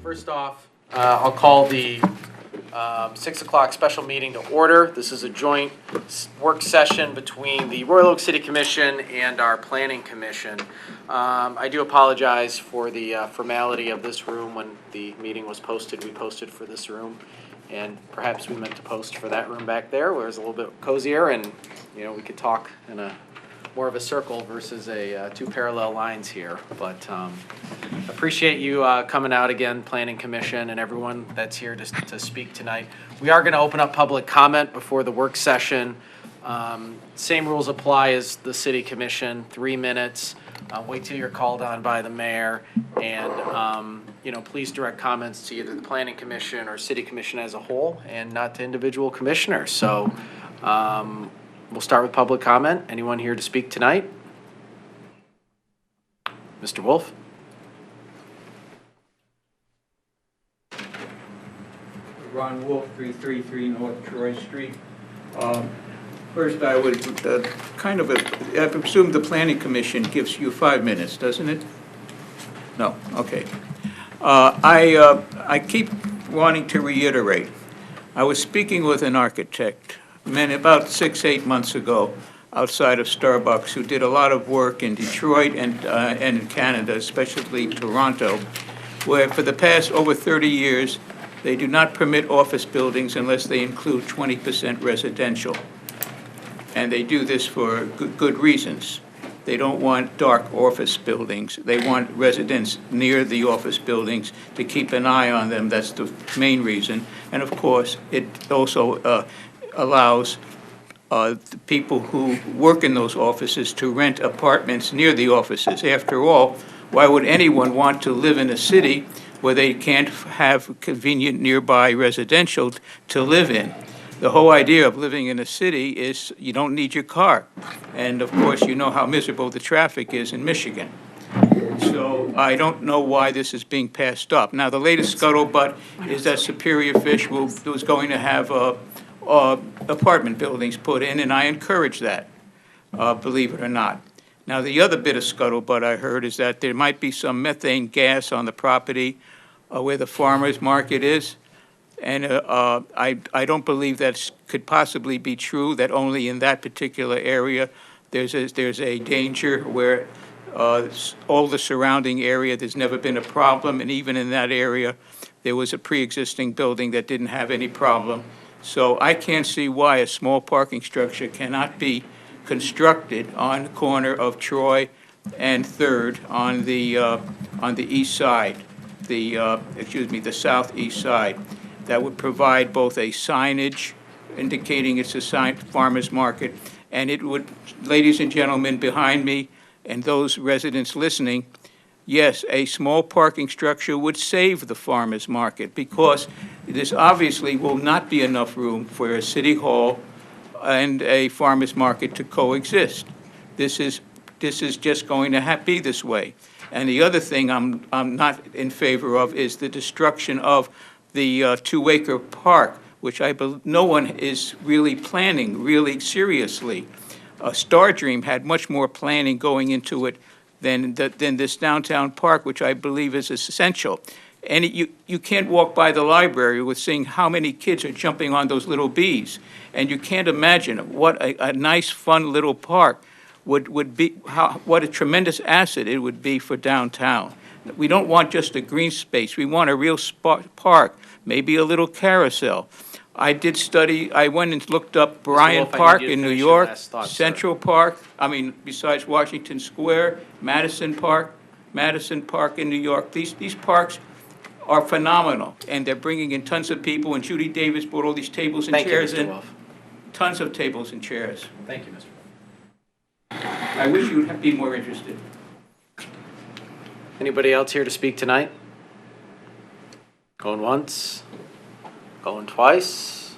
First off, I'll call the 6 o'clock special meeting to order. This is a joint work session between the Royal Oak City Commission and our Planning Commission. I do apologize for the formality of this room. When the meeting was posted, we posted for this room, and perhaps we meant to post for that room back there where it's a little bit cozier and we could talk in a more of a circle versus a two parallel lines here. But appreciate you coming out again, Planning Commission, and everyone that's here to speak tonight. We are going to open up public comment before the work session. Same rules apply as the City Commission, 3 minutes. Wait till you're called on by the mayor, and please direct comments to either the Planning Commission or City Commission as a whole, and not to individual commissioners. So we'll start with public comment. Anyone here to speak tonight? Mr. Wolf? Ron Wolf, 333 North Troy Street. First, I would I presume the Planning Commission gives you 5 minutes, doesn't it? No, okay. I keep wanting to reiterate. I was speaking with an architect about 6-8 months ago outside of Starbucks, who did a lot of work in Detroit and in Canada, especially Toronto, where for the past over 30 years, they do not permit office buildings unless they include 20% residential. And they do this for good reasons. They don't want dark office buildings. They want residents near the office buildings to keep an eye on them. That's the main reason. And of course, it also allows the people who work in those offices to rent apartments near the offices. After all, why would anyone want to live in a city where they can't have convenient nearby residential to live in? The whole idea of living in a city is you don't need your car. And of course, you know how miserable the traffic is in Michigan. So I don't know why this is being passed up. Now, the latest scuttlebutt is that Superior Fish was going to have apartment buildings put in, and I encourage that, believe it or not. Now, the other bit of scuttlebutt I heard is that there might be some methane gas on the property where the farmer's market is. And I don't believe that could possibly be true, that only in that particular area there's a danger where all the surrounding area, there's never been a problem. And even in that area, there was a pre-existing building that didn't have any problem. So I can't see why a small parking structure cannot be constructed on the corner of Troy and 3rd on the east side, the southeast side. That would provide both a signage indicating it's a farmer's market, and it would, ladies and gentlemen behind me and those residents listening, yes, a small parking structure would save the farmer's market, because this obviously will not be enough room for a city hall and a farmer's market to coexist. This is just going to be this way. And the other thing I'm not in favor of is the destruction of the 2-acre park, which no one is really planning really seriously. Star Dream had much more planning going into it than this downtown park, which I believe is essential. And you can't walk by the library with seeing how many kids are jumping on those little bees. And you can't imagine what a nice, fun little park would be, what a tremendous asset it would be for downtown. We don't want just a green space. We want a real park, maybe a little carousel. I went and looked up Bryant Park in New York, Central Park, besides Washington Square, Madison Park in New York. These parks are phenomenal, and they're bringing in tons of people, and Judy Davis brought all these tables and chairs in. Tons of tables and chairs. Thank you, Mr. Wolf. I wish you would be more interested. Anybody else here to speak tonight? Going once? Going twice?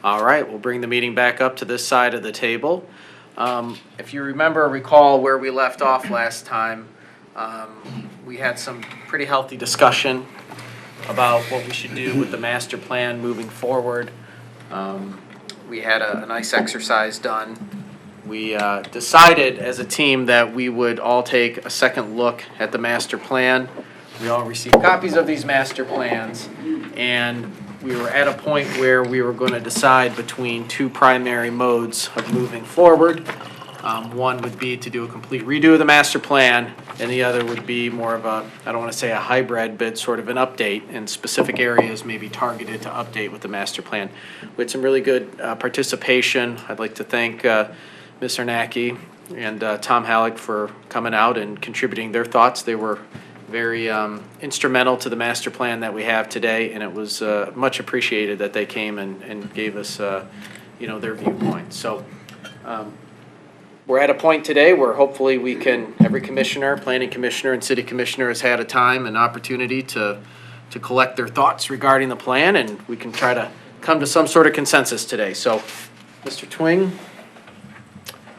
All right, we'll bring the meeting back up to this side of the table. If you recall where we left off last time, we had some pretty healthy discussion about what we should do with the master plan moving forward. We had a nice exercise done. We decided as a team that we would all take a second look at the master plan. We all received copies of these master plans, and we were at a point where we were going to decide between two primary modes of moving forward. One would be to do a complete redo of the master plan, and the other would be more of a, I don't want to say a hybrid, but sort of an update in specific areas maybe targeted to update with the master plan. We had some really good participation. I'd like to thank Ms. Arnacki and Tom Halleck for coming out and contributing their thoughts. They were very instrumental to the master plan that we have today, and it was much appreciated that they came and gave us, their viewpoint. So we're at a point today where hopefully we can, every commissioner, planning commissioner and city commissioner has had a time and opportunity to collect their thoughts regarding the plan, and we can try to come to some sort of consensus today. So, Mr. Twing,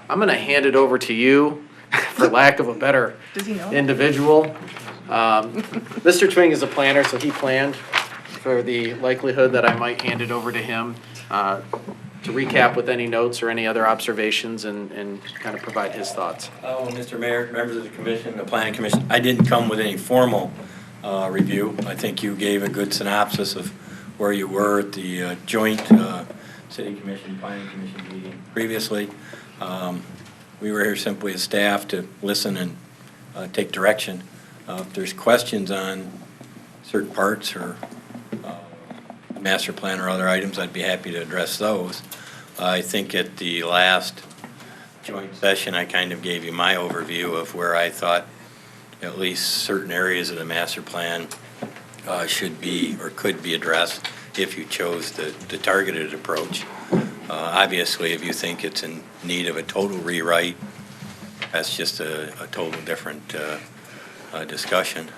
I'm going to hand it over to you, for lack of a better individual. Mr. Twing is a planner, so he planned for the likelihood that I might hand it over to him to recap with any notes or any other observations and kind of provide his thoughts. Mr. Mayor, members of the commission, the planning commission, I didn't come with any formal review. I think you gave a good synopsis of where you were at the joint city commission, planning commission meeting previously. We were here simply as staff to listen and take direction. If there's questions on certain parts or master plan or other items, I'd be happy to address those. I think at the last joint session, I kind of gave you my overview of where I thought at least certain areas of the master plan should be or could be addressed if you chose the targeted approach. Obviously, if you think it's in need of a total rewrite, that's just a total different discussion.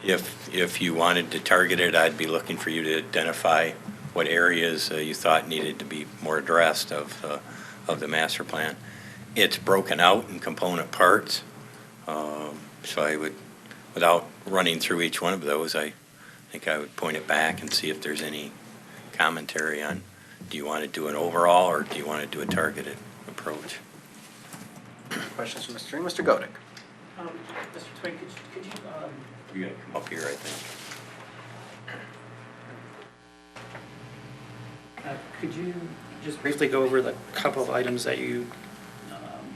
If you wanted to target it, I'd be looking for you to identify what areas you thought needed to be more addressed of the master plan. It's broken out in component parts, so I would, without running through each one of those, I think I would point it back and see if there's any commentary on, do you want to do an overall or do you want to do a targeted approach? Questions from Mr. Twing? Mr. Godick. Mr. Twing, could you You're going to come up here, I think. could you just briefly go over the couple of items that you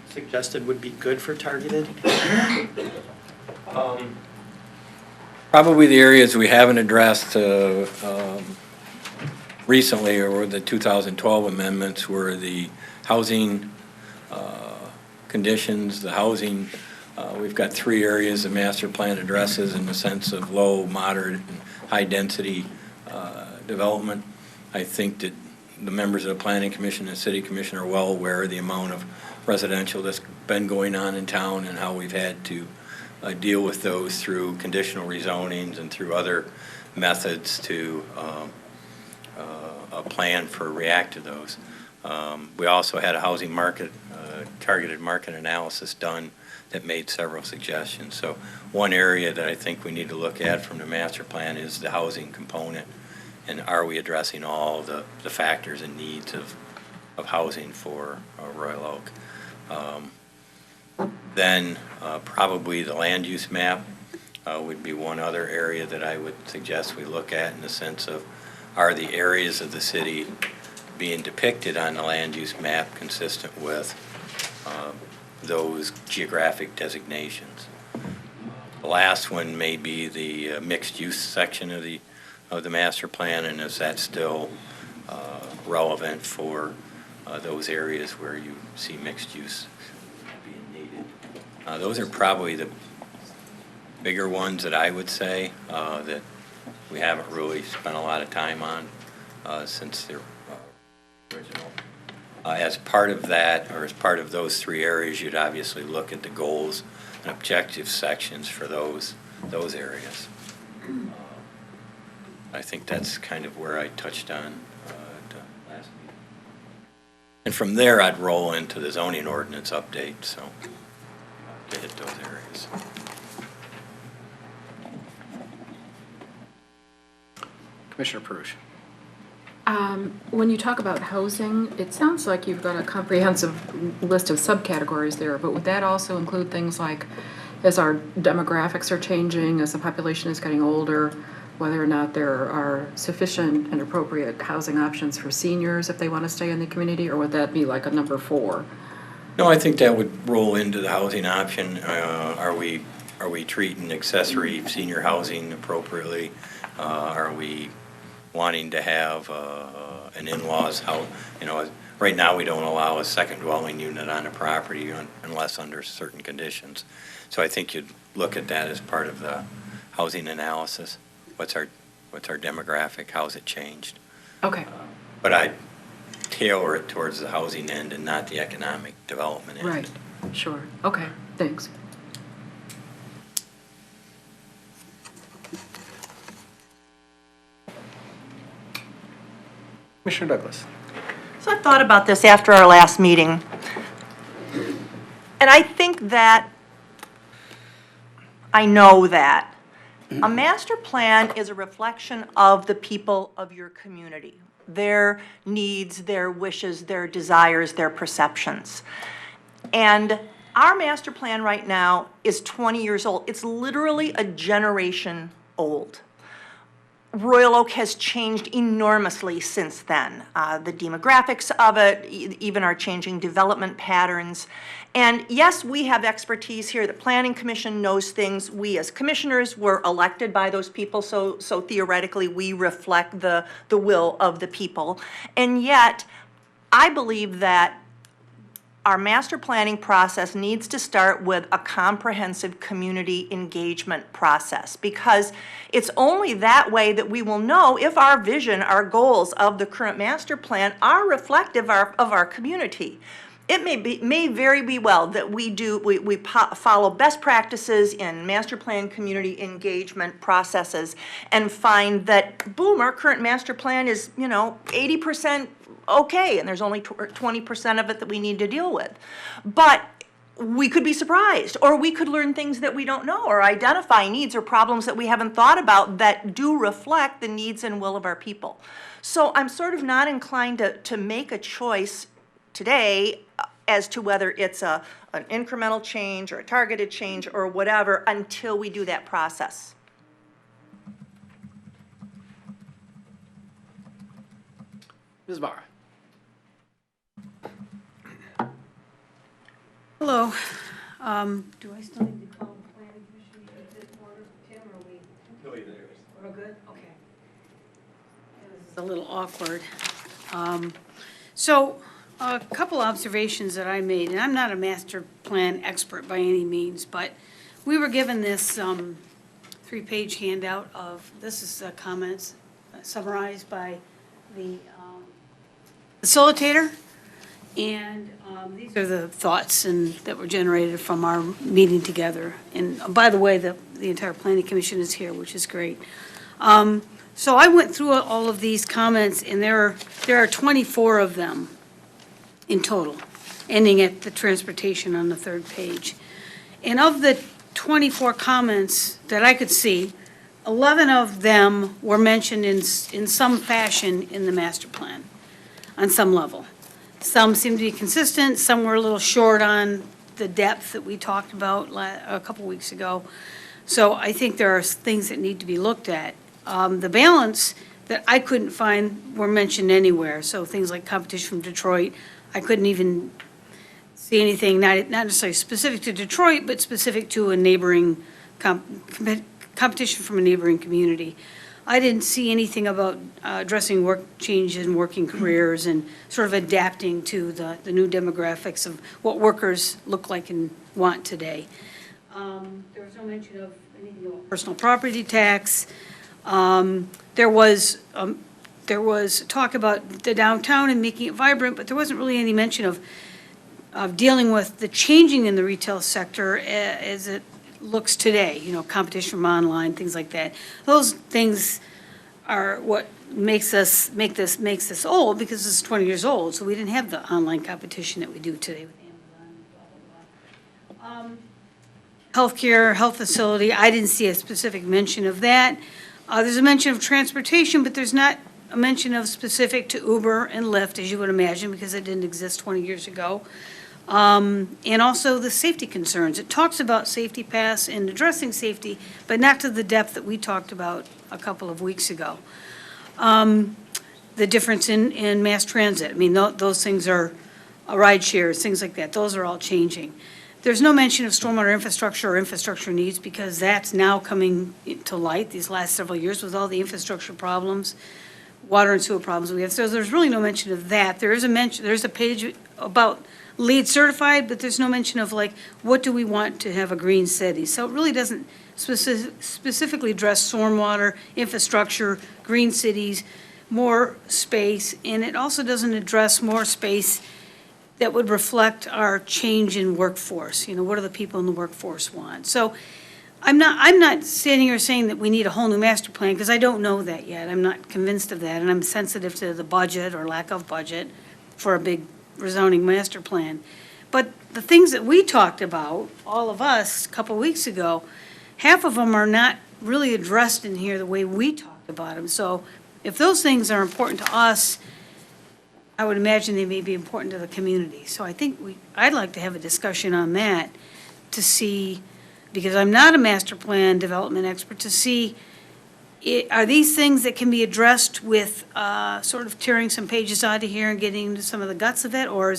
suggested would be good for targeted? Probably the areas we haven't addressed recently, or the 2012 amendments, were the housing conditions, the housing. We've got three areas the master plan addresses in the sense of low, moderate, and high-density development. I think that the members of the Planning Commission and City Commission are well aware of the amount of residential that's been going on in town and how we've had to deal with those through conditional rezonings and through other methods to plan for react to those. We also had a housing market, targeted market analysis done that made several suggestions. So one area that I think we need to look at from the master plan is the housing component, and are we addressing all the factors and needs of housing for Royal Oak. Then probably the land use map would be one other area that I would suggest we look at, in the sense of, are the areas of the city being depicted on the land use map consistent with those geographic designations. The last one may be the mixed use section of the master plan, and is that still relevant for those areas where you see mixed use being needed. Those are probably the bigger ones that I would say that we haven't really spent a lot of time on since the original. As part of that, or as part of those three areas, you'd obviously look at the goals and objective sections for those areas. I think that's kind of where I touched on the last meeting. And from there, I'd roll into the zoning ordinance update, so to hit those areas. Commissioner Perush. When you talk about housing, it sounds like you've got a comprehensive list of subcategories there, but would that also include things like as our demographics are changing, as the population is getting older, whether or not there are sufficient and appropriate housing options for seniors if they want to stay in the community, or would that be like a number 4? No, I think that would roll into the housing option. Are we treating accessory senior housing appropriately? Are we wanting to have an in-laws house? Right now, we don't allow a second dwelling unit on a property unless under certain conditions. So I think you'd look at that as part of the housing analysis. What's our demographic? How's it changed? Okay. But I tailor it towards the housing end and not the economic development end. Right. Sure. Okay. Thanks. Commissioner Douglas. So I've thought about this after our last meeting. And I think that, I know that a master plan is a reflection of the people of your community, their needs, their wishes, their desires, their perceptions. And our master plan right now is 20 years old. It's literally a generation old. Royal Oak has changed enormously since then. The demographics of it, even our changing development patterns. And yes, we have expertise here. The Planning Commission knows things. We as commissioners were elected by those people, so theoretically we reflect the will of the people. And yet, I believe that our master planning process needs to start with a comprehensive community engagement process, because it's only that way that we will know if our vision, our goals of the current master plan are reflective of our community. It may very well that we follow best practices in master plan community engagement processes and find that, boom, our current master plan is, 80% okay, and there's only 20% of it that we need to deal with. But we could be surprised, or we could learn things that we don't know, or identify needs or problems that we haven't thought about that do reflect the needs and will of our people. So I'm sort of not inclined to make a choice today as to whether it's an incremental change or a targeted change or whatever until we do that process. Ms. Vara. Hello. Do I still need to call the planning commission to get order, Tim, or we? No, either. We're all good? Okay. This is a little awkward. So a couple observations that I made, and I'm not a master plan expert by any means, but we were given this 3-page handout of, this is comments summarized by the facilitator. And these are the thoughts that were generated from our meeting together. And by the way, the entire planning commission is here, which is great. So I went through all of these comments, and there are 24 of them in total, ending at the transportation on the 3rd page. And of the 24 comments that I could see, 11 of them were mentioned in some fashion in the master plan, on some level. Some seem to be consistent, some were a little short on the depth that we talked about a couple weeks ago. So I think there are things that need to be looked at. The balance that I couldn't find were mentioned anywhere, so things like competition from Detroit, I couldn't even see anything, not necessarily specific to Detroit, but specific to a neighboring, competition from a neighboring community. I didn't see anything about addressing work changes in working careers and sort of adapting to the new demographics of what workers look like and want today. There was no mention of anything about personal property tax. There was talk about the downtown and making it vibrant, but there wasn't really any mention of dealing with the changing in the retail sector as it looks today, competition from online, things like that. Those things are what makes this old, because it's 20 years old, so we didn't have the online competition that we do today with Amazon, blah, blah, blah. Healthcare, health facility, I didn't see a specific mention of that. There's a mention of transportation, but there's not a mention of specific to Uber and Lyft, as you would imagine, because it didn't exist 20 years ago. And also the safety concerns. It talks about safety paths and addressing safety, but not to the depth that we talked about a couple of weeks ago. The difference in mass transit, I mean, those things are, ride shares, things like that, those are all changing. There's no mention of stormwater infrastructure or infrastructure needs because that's now coming to light these last several years with all the infrastructure problems, water and sewer problems we have. So there's really no mention of that. There is a mention, there's a page about LEED certified, but there's no mention of like, what do we want to have a green city? So it really doesn't specifically address stormwater, infrastructure, green cities, more space, and it also doesn't address more space that would reflect our change in workforce. You know, what do the people in the workforce want? So I'm not standing here saying that we need a whole new master plan, because I don't know that yet. I'm not convinced of that, and I'm sensitive to the budget or lack of budget for a big rezoning master plan. But the things that we talked about, all of us, a couple weeks ago, half of them are not really addressed in here the way we talked about them. So if those things are important to us, I would imagine they may be important to the community. So I think I'd like to have a discussion on that to see, because I'm not a master plan development expert, to see, are these things that can be addressed with sort of tearing some pages out of here and getting into some of the guts of it? Or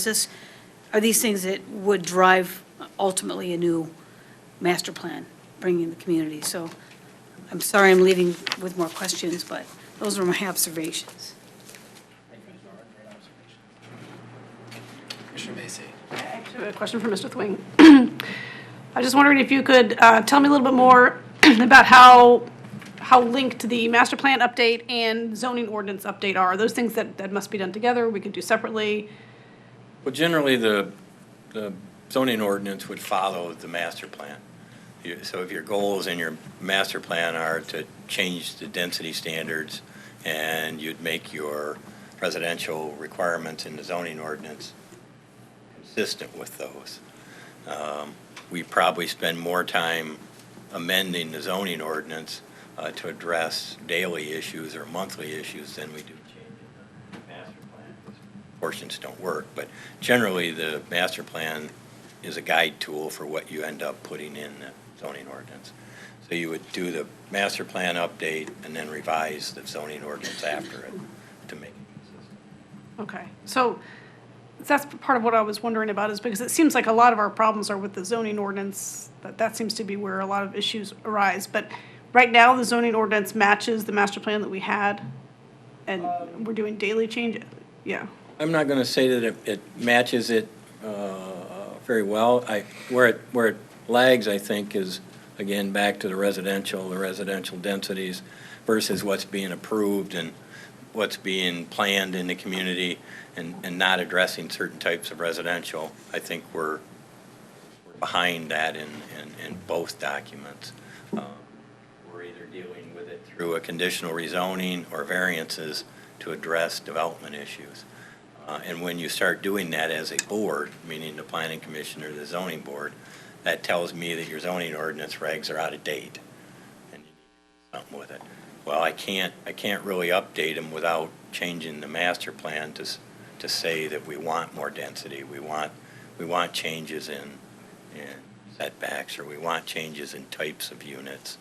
are these things that would drive ultimately a new master plan, bringing the community? So I'm sorry I'm leaving with more questions, but those were my observations. Commissioner Macy. I actually have a question for Mr. Thwing. I was just wondering if you could tell me a little bit more about how linked the master plan update and zoning ordinance update are. Are those things that must be done together, we could do separately? Well, generally, the zoning ordinance would follow the master plan. So if your goals in your master plan are to change the density standards, and you'd make your residential requirements in the zoning ordinance consistent with those. We probably spend more time amending the zoning ordinance to address daily issues or monthly issues than we do changing the master plan. Portions don't work, but generally the master plan is a guide tool for what you end up putting in the zoning ordinance. So you would do the master plan update and then revise the zoning ordinance after it to make it consistent. Okay, so that's part of what I was wondering about, is because it seems like a lot of our problems are with the zoning ordinance, that seems to be where a lot of issues arise. But right now, the zoning ordinance matches the master plan that we had, and we're doing daily change, yeah. I'm not going to say that it matches it very well. Where it lags, I think, is, again, back to the residential densities versus what's being approved and what's being planned in the community, and not addressing certain types of residential. I think we're behind that in both documents. We're either dealing with it through a conditional rezoning or variances to address development issues. And when you start doing that as a board, meaning the planning commission or the zoning board, that tells me that your zoning ordinance regs are out of date and you need to do something with it. Well, I can't really update them without changing the master plan to say that we want more density, we want changes in setbacks, or we want changes in types of units.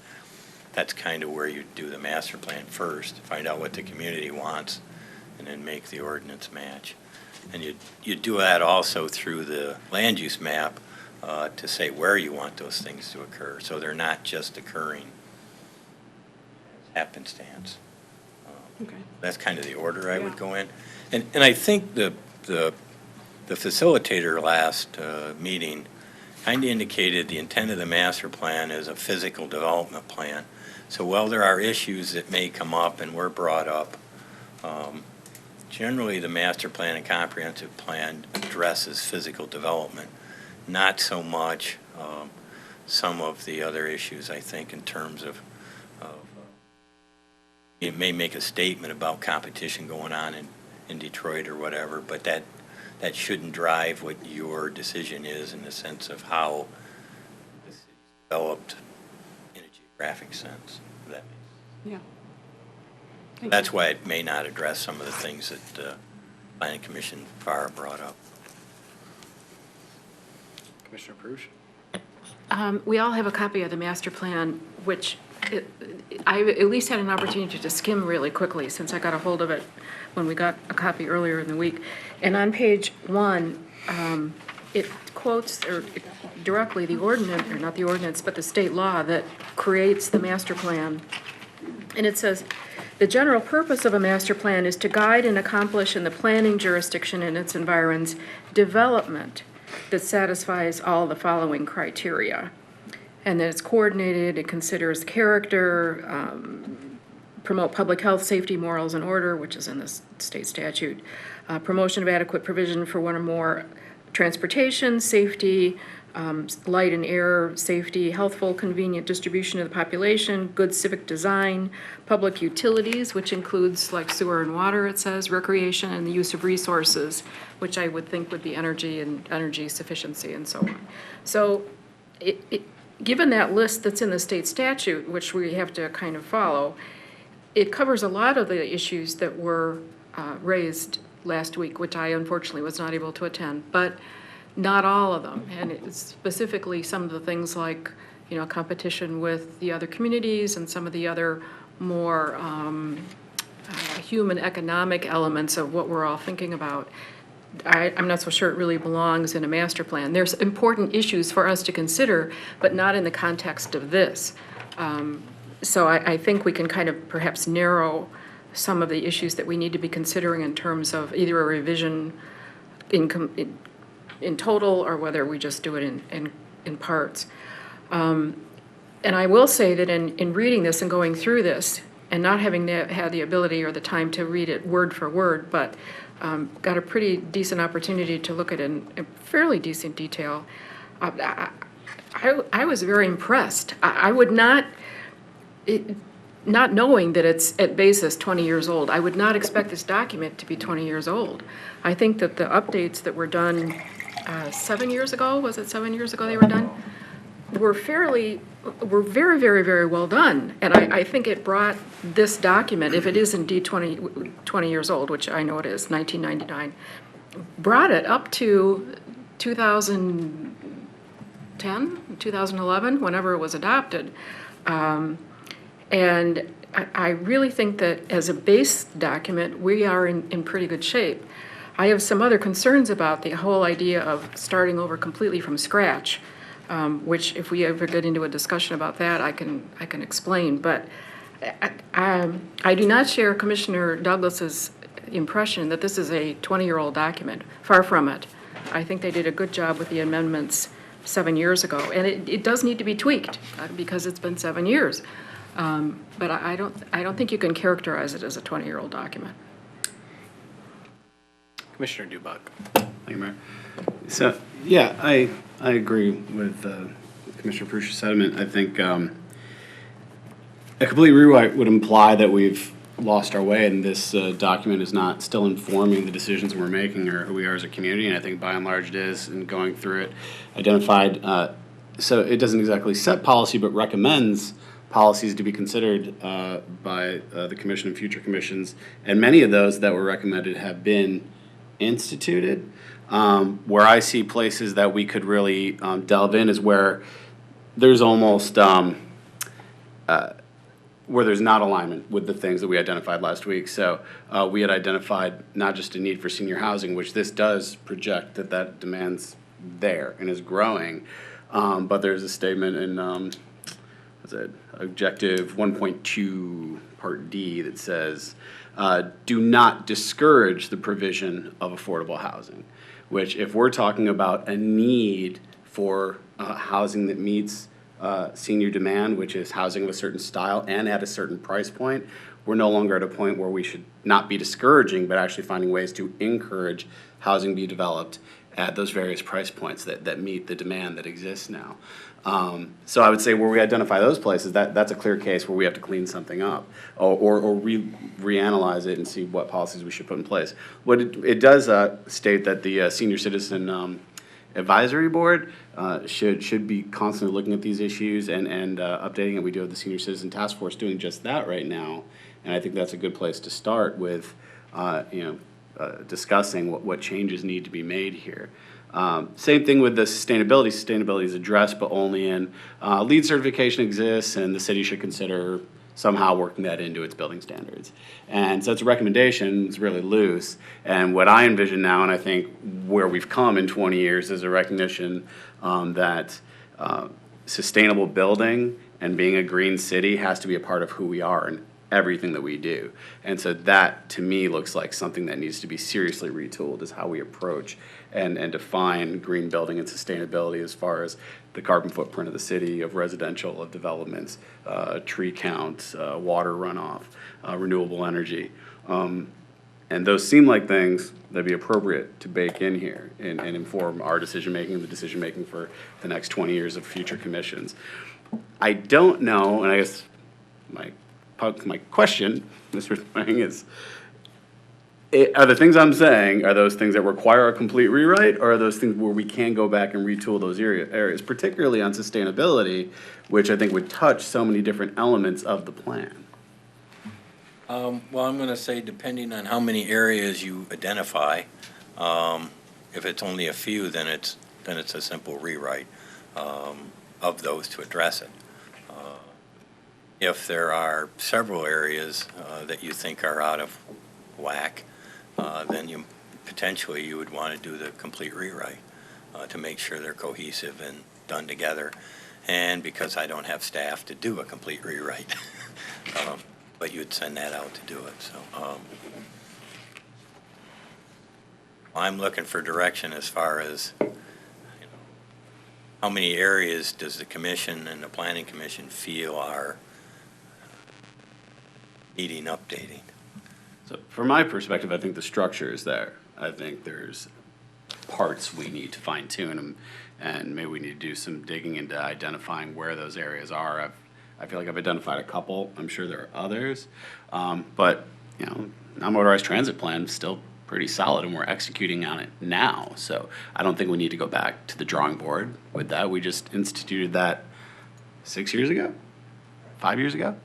That's kind of where you do the master plan first, find out what the community wants, and then make the ordinance match. And you do that also through the land use map to say where you want those things to occur, so they're not just occurring as happenstance. Okay. That's kind of the order I would go in. And I think the facilitator last meeting kind of indicated the intent of the master plan is a physical development plan. So while there are issues that may come up and were brought up, generally the master plan and comprehensive plan addresses physical development, not so much some of the other issues, I think, in terms of it may make a statement about competition going on in Detroit or whatever, but that shouldn't drive what your decision is in the sense of how the city's developed in a geographic sense. That Yeah. That's why it may not address some of the things that the Planning Commission FAR brought up. Commissioner Perush? We all have a copy of the master plan, which I at least had an opportunity to skim really quickly since I got a hold of it when we got a copy earlier in the week. And on page 1, it quotes directly the ordinance, or not the ordinance, but the state law that creates the master plan. And it says, "The general purpose of a master plan is to guide and accomplish in the planning jurisdiction and its environs development that satisfies all the following criteria." And that it's coordinated, it considers character, promote public health, safety, morals, and order, which is in the state statute, promotion of adequate provision for one or more transportation, safety, light and air safety, healthful, convenient distribution of the population, good civic design, public utilities, which includes like sewer and water, it says, recreation, and the use of resources, which I would think would be energy and energy sufficiency and so on. So given that list that's in the state statute, which we have to kind of follow, it covers a lot of the issues that were raised last week, which I unfortunately was not able to attend, but not all of them. And it's specifically some of the things like, you know, competition with the other communities and some of the other more human economic elements of what we're all thinking about. I'm not so sure it really belongs in a master plan. There's important issues for us to consider, but not in the context of this. So I think we can kind of perhaps narrow some of the issues that we need to be considering in terms of either a revision in total or whether we just do it in parts. And I will say that in reading this and going through this and not having had the ability or the time to read it word for word, but got a pretty decent opportunity to look at it in fairly decent detail, I was very impressed. I would not, not knowing that it's at basis 20 years old, I would not expect this document to be 20 years old. I think that the updates that were done 7 years ago, was it 7 years ago they were done? Were very, very, very well done. And I think it brought this document, if it is indeed 20 years old, which I know it is, 1999, brought it up to 2010, 2011, whenever it was adopted. And I really think that as a base document, we are in pretty good shape. I have some other concerns about the whole idea of starting over completely from scratch, which if we ever get into a discussion about that, I can explain. But I do not share Commissioner Douglas's impression that this is a 20-year-old document. Far from it. I think they did a good job with the amendments 7 years ago, and it does need to be tweaked because it's been 7 years. But I don't think you can characterize it as a 20-year-old document. Commissioner Dubak. Thank you, Mayor. So, yeah, I agree with Commissioner Perush's sentiment. I think a complete rewrite would imply that we've lost our way and this document is not still informing the decisions we're making or who we are as a community, and I think by and large it is, and going through it, identified, so it doesn't exactly set policy, but recommends policies to be considered by the commission and future commissions, and many of those that were recommended have been instituted. Where I see places that we could really delve in is where there's almost where there's not alignment with the things that we identified last week. So we had identified not just a need for senior housing, which this does project that demand's there and is growing, but there's a statement in what's it, objective 1.2 part D that says do not discourage the provision of affordable housing, which if we're talking about a need for housing that meets senior demand, which is housing of a certain style and at a certain price point, we're no longer at a point where we should not be discouraging, but actually finding ways to encourage housing be developed at those various price points that meet the demand that exists now. So I would say where we identify those places, that's a clear case where we have to clean something up or reanalyze it and see what policies we should put in place. What it does state that the Senior Citizen Advisory Board should be constantly looking at these issues and updating it. We do have the Senior Citizen Task Force doing just that right now, and I think that's a good place to start with, discussing what changes need to be made here. Same thing with the sustainability. Sustainability is addressed, but only in LEED certification exists, and the city should consider somehow working that into its building standards. And so it's a recommendation, it's really loose. And what I envision now, and I think where we've come in 20 years, is a recognition that sustainable building and being a green city has to be a part of who we are and everything that we do. And so that, to me, looks like something that needs to be seriously retooled, is how we approach and define green building and sustainability as far as the carbon footprint of the city, of residential, of developments, tree count, water runoff, renewable energy. And those seem like things that'd be appropriate to bake in here and inform our decision-making, the decision-making for the next 20 years of future commissions. I don't know, and I guess my question, Mr. Wang, is, are the things I'm saying, are those things that require a complete rewrite, or are those things where we can go back and retool those areas, particularly on sustainability, which I think would touch so many different elements of the plan? Well, I'm going to say, depending on how many areas you identify, if it's only a few, then it's a simple rewrite of those to address it. If there are several areas that you think are out of whack, then you would want to do the complete rewrite to make sure they're cohesive and done together. And because I don't have staff to do a complete rewrite, but you'd send that out to do it. So I'm looking for direction as far as, how many areas does the commission and the planning commission feel are needing updating? So from my perspective, I think the structure is there. I think there's parts we need to fine tune, and maybe we need to do some digging into identifying where those areas are. I feel like I've identified a couple. I'm sure there are others. But, non-motorized transit plan is still pretty solid, and we're executing on it now. So I don't think we need to go back to the drawing board with that. We just instituted that 6 years ago, 5 years ago.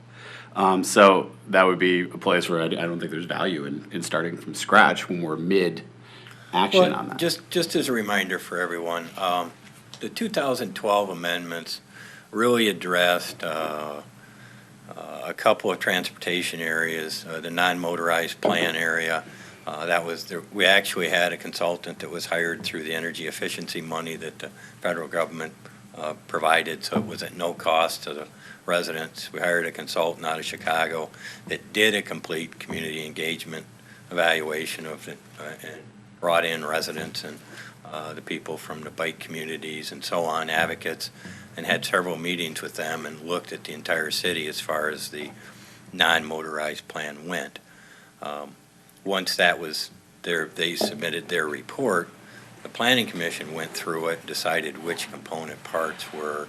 So that would be a place where I don't think there's value in starting from scratch when we're mid-action on that. Just as a reminder for everyone, the 2012 amendments really addressed a couple of transportation areas, the non-motorized plan area. We actually had a consultant that was hired through the energy efficiency money that the federal government provided, so it was at no cost to the residents. We hired a consultant out of Chicago that did a complete community engagement evaluation of it and brought in residents and the people from the bike communities and so on, advocates, and had several meetings with them and looked at the entire city as far as the non-motorized plan went. Once that was there, they submitted their report. The Planning Commission went through it, decided which component parts were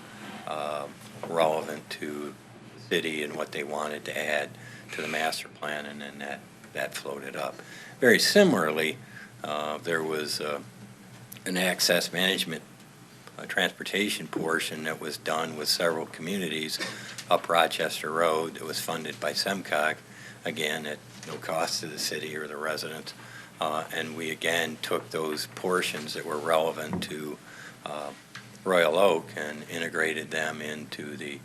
relevant to the city and what they wanted to add to the master plan, and then that floated up. Very similarly, there was an access management transportation portion that was done with several communities up Rochester Road that was funded by SEMCOG, again at no cost to the city or the residents. And we again took those portions that were relevant to Royal Oak and integrated them into the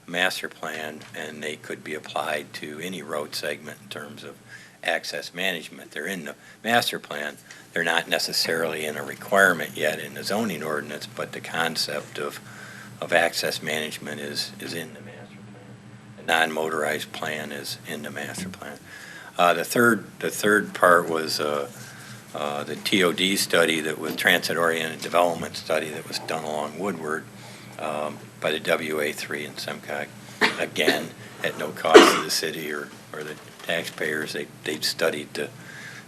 master plan, and they could be applied to any road segment in terms of access management. They're in the master plan. They're not necessarily in a requirement yet in the zoning ordinance, but the concept of access management is in the master plan. The non-motorized plan is in the master plan. The third part was the TOD study, that was transit-oriented development study, that was done along Woodward by the WA3 and SEMCOG. Again, at no cost to the city or the taxpayers. They studied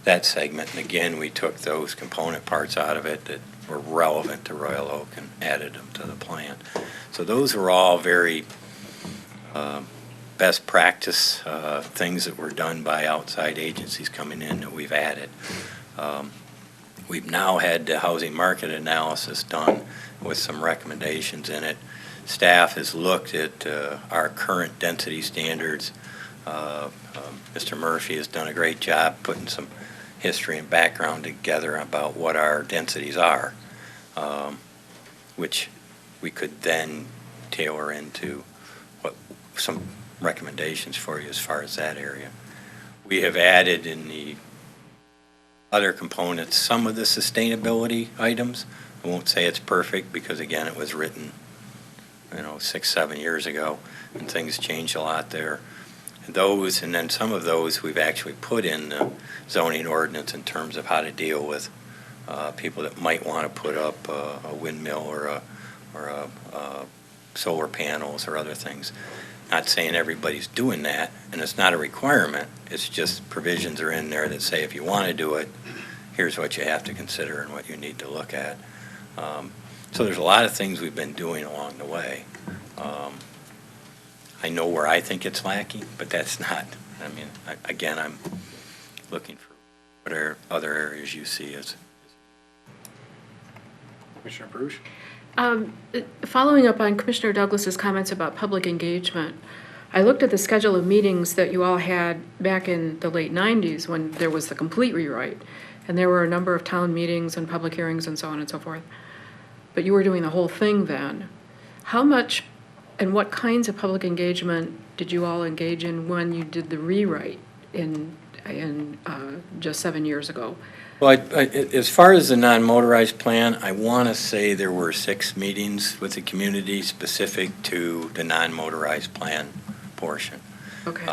that segment, and again, we took those component parts out of it that were relevant to Royal Oak and added them to the plan. So those were all very best practice things that were done by outside agencies coming in that we've added. We've now had the housing market analysis done with some recommendations in it. Staff has looked at our current density standards. Mr. Murphy has done a great job putting some history and background together about what our densities are. which we could then tailor into some recommendations for you as far as that area. We have added in the other components some of the sustainability items. I won't say it's perfect because, again, it was written, 6, 7 years ago, and things changed a lot there. Those, and then some of those we've actually put in the zoning ordinance in terms of how to deal with people that might want to put up a windmill or a solar panels or other things. Not saying everybody's doing that, and it's not a requirement. It's just provisions are in there that say if you want to do it, here's what you have to consider and what you need to look at. So there's a lot of things we've been doing along the way. I know where I think it's lacking, but that's not, again, I'm looking for what other areas you see as. Commissioner Perush? Following up on Commissioner Douglas's comments about public engagement, I looked at the schedule of meetings that you all had back in the late 90s when there was the complete rewrite, and there were a number of town meetings and public hearings and so on and so forth. But you were doing the whole thing then. How much and what kinds of public engagement did you all engage in when you did the rewrite in just 7 years ago? Well, as far as the non-motorized plan, I want to say there were 6 meetings with the community specific to the non-motorized plan portion. Okay.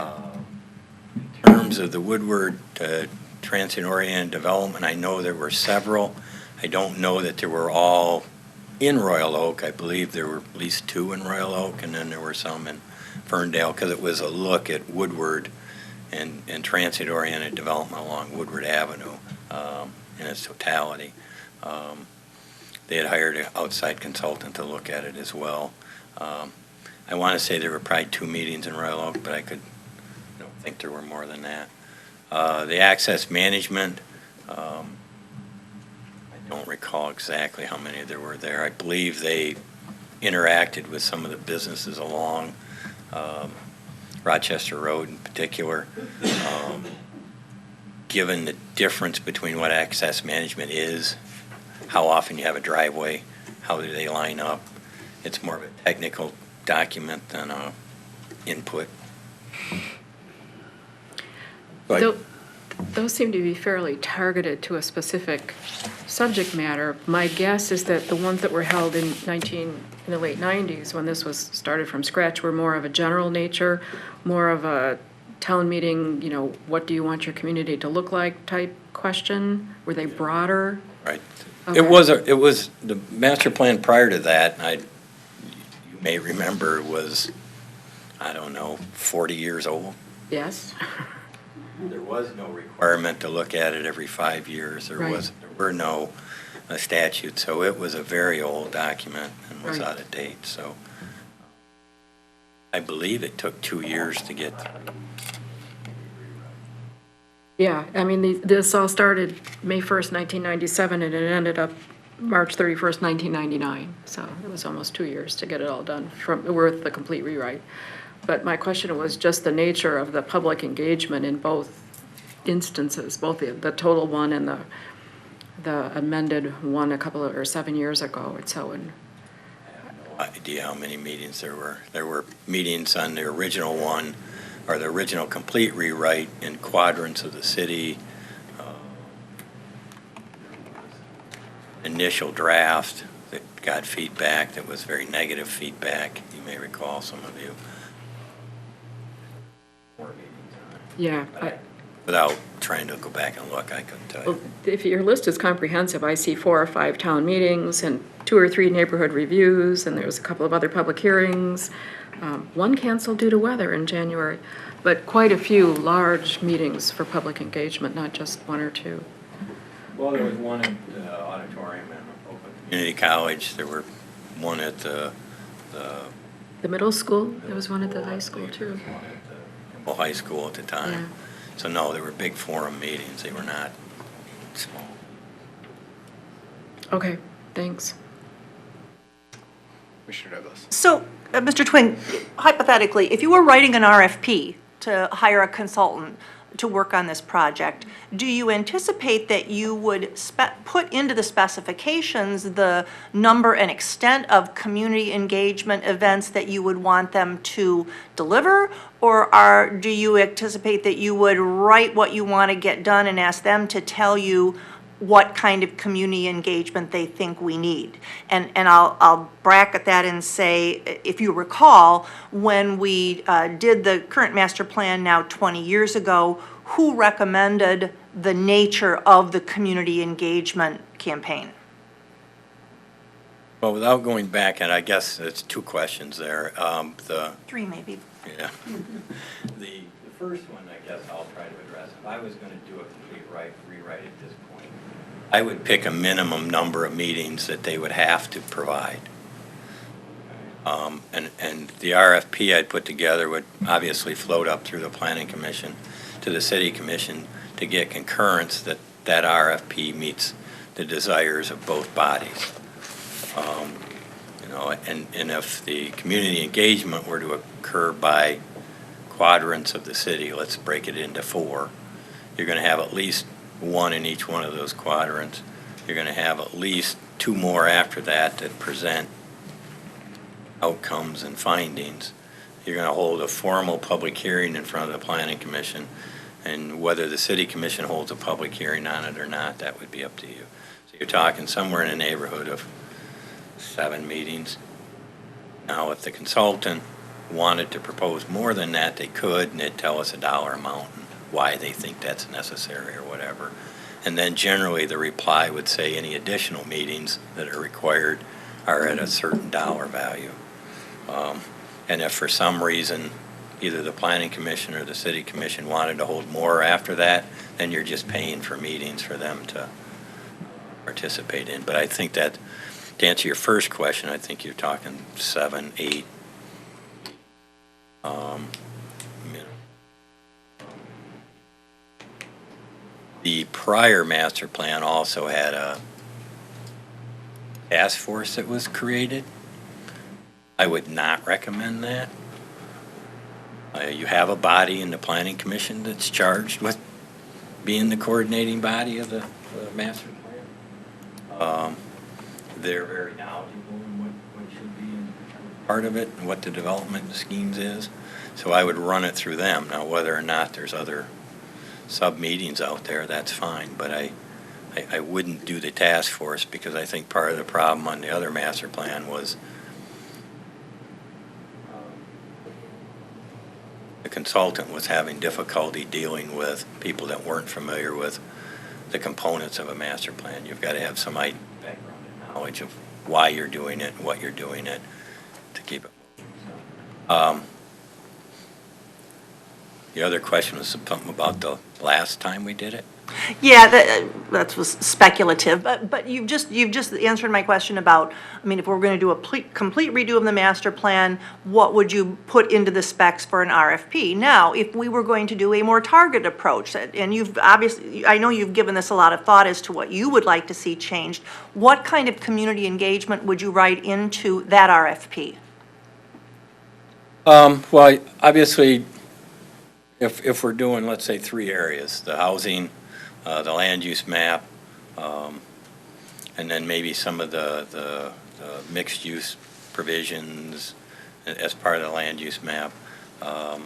In terms of the Woodward transit-oriented development, I know there were several. I don't know that they were all in Royal Oak. I believe there were at least 2 in Royal Oak, and then there were some in Ferndale, because it was a look at Woodward and transit-oriented development along Woodward Avenue in its totality. They had hired an outside consultant to look at it as well. I want to say there were probably 2 meetings in Royal Oak, but I don't think there were more than that. The access management, I don't recall exactly how many there were there. I believe they interacted with some of the businesses along Rochester Road in particular. Given the difference between what access management is, how often you have a driveway, how do they line up, it's more of a technical document than a input. But Those seem to be fairly targeted to a specific subject matter. My guess is that the ones that were held in the late 90s, when this was started from scratch, were more of a general nature, more of a town meeting, what do you want your community to look like type question? Were they broader? Right. Okay. It was the master plan prior to that, you may remember, was, 40 years old. Yes. There was no requirement to look at it every 5 years. There Right. were no statutes, so it was a very old document and was Right. out of date. So I believe it took 2 years to get through. Yeah, this all started May 1st, 1997, and it ended up March 31st, 1999. So it was almost 2 years to get it all done with the complete rewrite. But my question was just the nature of the public engagement in both instances, both the total one and the amended one 7 years ago or so. And Idea how many meetings there were. There were meetings on the original one, or the original complete rewrite in quadrants of the city. Initial draft that got feedback that was very negative feedback. You may recall, some of you. yeah, Without trying to go back and look, I couldn't tell you. if your list is comprehensive, I see 4 or 5 town meetings and 2 or 3 neighborhood reviews, and there's a couple of other public hearings. One canceled due to weather in January, but quite a few large meetings for public engagement, not just 1 or 2. Well, there was one at the auditorium at Oakland Community College. There were one at the The middle school, there was one at the high school too. one at the Kimball High School at the time. Yeah. So no, they were big forum meetings. They were not small. Okay, thanks. Commissioner Douglas? So, Mr. Twing, hypothetically, if you were writing an RFP to hire a consultant, to work on this project, do you anticipate that you would put into the specifications the number and extent of community engagement events that you would want them to deliver? Or do you anticipate that you would write what you want to get done and ask them to tell you what kind of community engagement they think we need? And I'll bracket that and say, if you recall, when we did the current master plan now 20 years ago, who recommended the nature of the community engagement campaign? Well, without going back, and I guess it's two questions there. Three, maybe. Yeah. The first one, I guess I'll try to address. If I was going to do a complete rewrite at this point, I would pick a minimum number of meetings that they would have to provide. And the RFP I'd put together would obviously float up through the Planning Commission to the City Commission to get concurrence that that RFP meets the desires of both bodies. And if the community engagement were to occur by quadrants of the city, let's break it into 4, you're going to have at least 1 in each one of those quadrants. You're going to have at least 2 more after that that present outcomes and findings. You're going to hold a formal public hearing in front of the Planning Commission, and whether the City Commission holds a public hearing on it or not, that would be up to you. So you're talking somewhere in the neighborhood of 7 meetings. Now, if the consultant wanted to propose more than that, they could, and they'd tell us a dollar amount and why they think that's necessary or whatever. And then generally the reply would say any additional meetings that are required are at a certain dollar value. And if for some reason either the Planning Commission or the City Commission wanted to hold more after that, then you're just paying for meetings for them to participate in. But I think that, to answer your first question, I think you're talking 7, 8. The prior master plan also had a task force that was created. I would not recommend that. You have a body in the Planning Commission that's charged with being the coordinating body of the master plan. They're very knowledgeable in what should be in part of it and what the development schemes is. So I would run it through them. Now, whether or not there's other sub-meetings out there, that's fine. But I wouldn't do the task force, because I think part of the problem on the other master plan was the consultant was having difficulty dealing with people that weren't familiar with the components of a master plan. You've got to have some background and knowledge of why you're doing it and what you're doing it to keep it moving. The other question was something about the last time we did it. Yeah, that was speculative, but you've just answered my question about, I mean, if we're going to do a complete redo of the master plan, what would you put into the specs for an RFP? Now, if we were going to do a more targeted approach, and you've obviously, I know you've given this a lot of thought as to what you would like to see changed, what kind of community engagement would you write into that RFP? Well, obviously, if we're doing, let's say, 3 areas, the housing, the land use map, and then maybe some of the mixed use provisions as part of the land use map. Can't